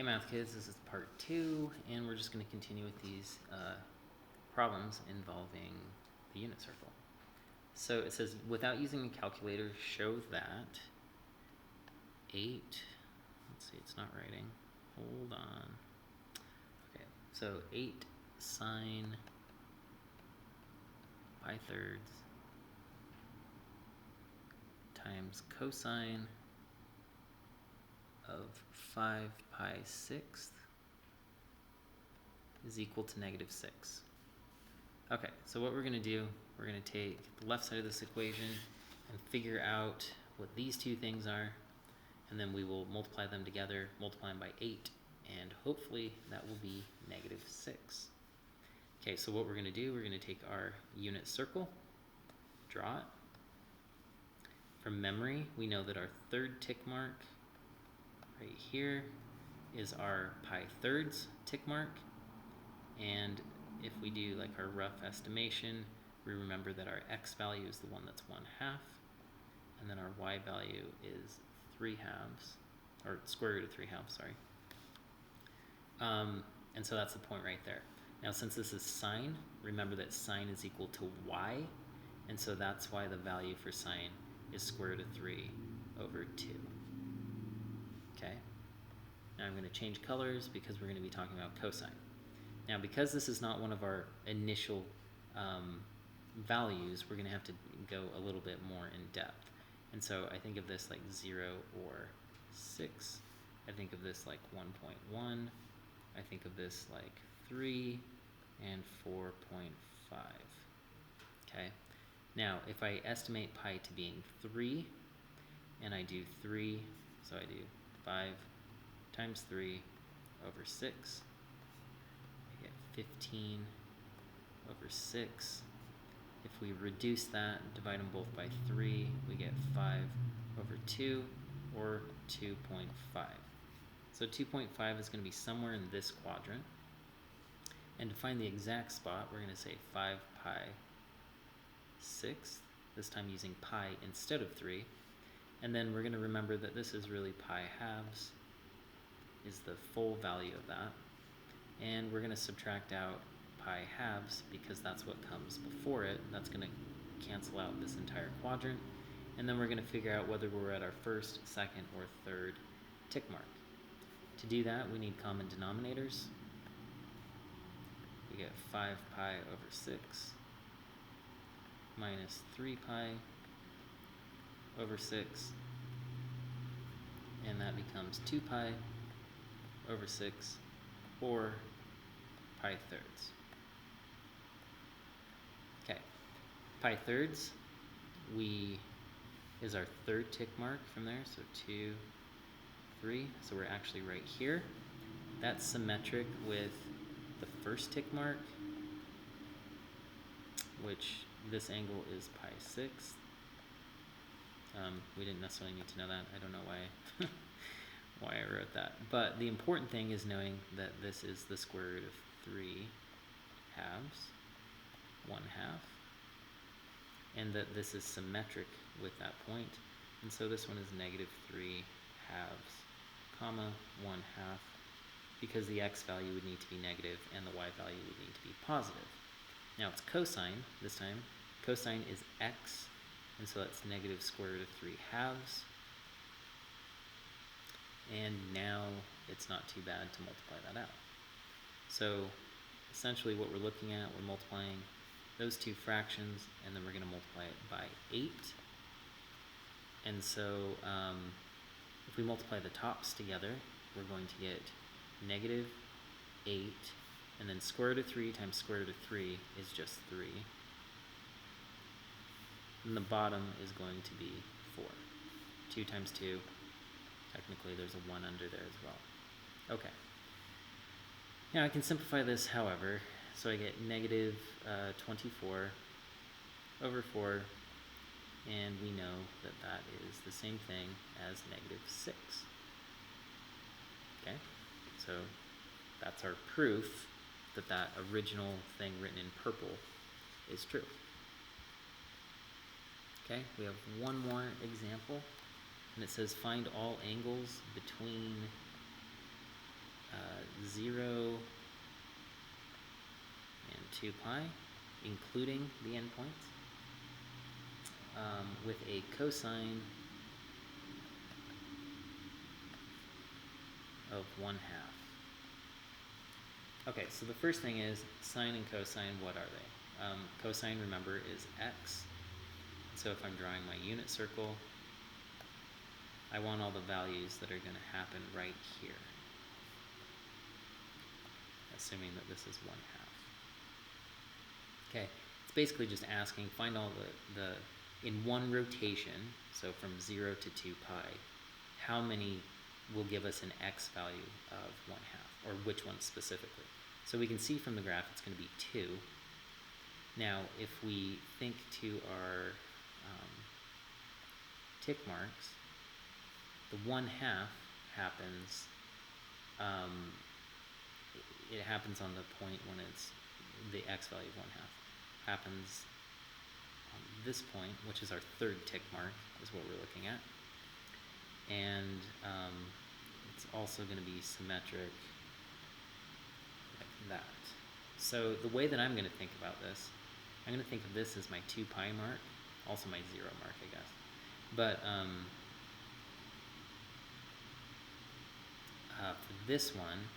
Hey math kids, this is part 2, and we're just going to continue with these problems involving the unit circle. So it says, without using a calculator, show that 8, let's see, it's not writing, hold on. Okay, so 8 sine pi thirds times cosine of 5 pi sixth is equal to -6. Okay, so what we're going to do, we're going to take the left side of this equation and figure out what these two things are, and then we will multiply them together, multiply them by 8, and hopefully that will be -6. Okay, so what we're going to do, we're going to take our unit circle, draw it. From memory, we know that our third tick mark right here is our pi thirds tick mark, and if we do like our rough estimation, we remember that our x value is the one that's 1/2, and then our y value is 3/2, or square root of 3/2, sorry. And so that's the point right there. Now since this is sine, remember that sine is equal to y, and so that's why the value for sine is square root of 3/2. Okay? Now I'm going to change colors because we're going to be talking about cosine. Now because this is not one of our initial values, we're going to have to go a little bit more in depth. And so I think of this like 0 or 6. I think of this like 1.1. I think of this like 3 and 4.5. Okay? Now if I estimate pi to being 3, and I do 3, so I do 5 times 3 over 6, I get 15 over 6. If we reduce that, divide them both by 3, we get 5 over 2, or 2.5. So 2.5 is going to be somewhere in this quadrant. And to find the exact spot, we're going to say 5 pi sixth, this time using pi instead of 3. And then we're going to remember that this is really pi halves, is the full value of that. And we're going to subtract out pi halves because that's what comes before it. That's going to cancel out this entire quadrant. And then we're going to figure out whether we're at our first, second, or third tick mark. To do that, we need common denominators. We get 5 pi over 6 minus 3 pi over 6, and that becomes 2 pi over 6, or pi thirds. Okay, pi thirds is our third tick mark from there, so 2, 3, so we're actually right here. That's symmetric with the first tick mark, which this angle is pi sixth. We didn't necessarily need to know that. I don't know why I wrote that. But the important thing is knowing that this is the square root of 3 halves, 1/2, and that this is symmetric with that point. And so this one is -3 halves, comma, 1/2, because the x value would need to be negative and the y value would need to be positive. Now it's cosine this time. Cosine is x, and so that's negative square root of 3 halves. And now it's not too bad to multiply that out. So essentially what we're looking at, we're multiplying those two fractions, and then we're going to multiply it by 8. And so if we multiply the tops together, we're going to get -8, and then square root of 3 times square root of 3 is just 3. And the bottom is going to be 4. 2 times 2, technically there's a 1 under there as well. Okay. Now I can simplify this however, so I get -24 over 4, and we know that that is the same thing as -6. Okay, so that's our proof that that original thing written in purple is true. Okay, we have one more example, and it says find all angles between 0 and 2 pi, including the endpoints, with a cosine of 1/2. Okay, so the first thing is sine and cosine, what are they? Cosine, remember, is x. So if I'm drawing my unit circle, I want all the values that are going to happen right here, assuming that this is 1/2. Okay, it's basically just asking, find all the in one rotation, so from 0 to 2 pi, how many will give us an x value of 1/2, or which one specifically. So we can see from the graph it's going to be 2. Now, if we think to our tick marks, the 1/2 happens, it happens on the point when it's the x value of 1/2 happens on this point, which is our third tick mark, is what we're looking at. And it's also going to be symmetric like that. So the way that I'm going to think about this, I'm going to think of this as my 2 pi mark, also my 0 mark, I guess. But for this one,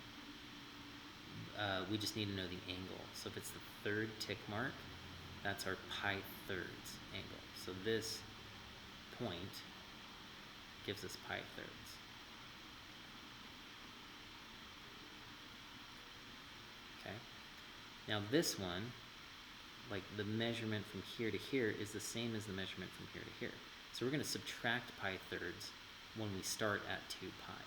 we just need to know the angle. So if it's the third tick mark, that's our pi thirds angle. So this point gives us pi thirds. Okay. Now this one, like the measurement from here to here, is the same as the measurement from here to here. So we're going to subtract pi thirds when we start at 2 pi.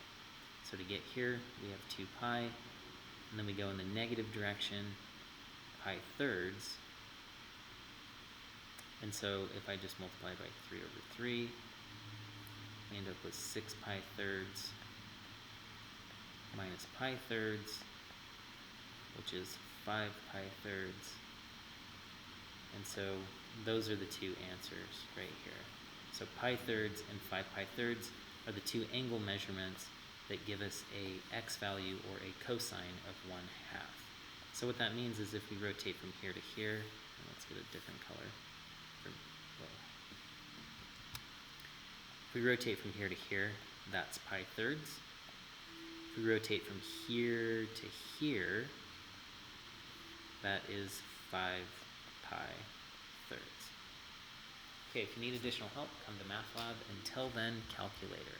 So to get here, we have 2 pi, and then we go in the negative direction, pi thirds. And so if I just multiply by 3 over 3, we end up with 6 pi thirds minus pi thirds, which is 5 pi thirds. And so those are the two answers right here. So pi thirds and 5 pi thirds are the two angle measurements that give us a x value or a cosine of 1/2. So what that means is if we rotate from here to here, and let's get a different color. If we rotate from here to here, that's pi thirds. If we rotate from here to here, that is 5 pi thirds. Okay, if you need additional help, come to Math Lab. Until then, calculator.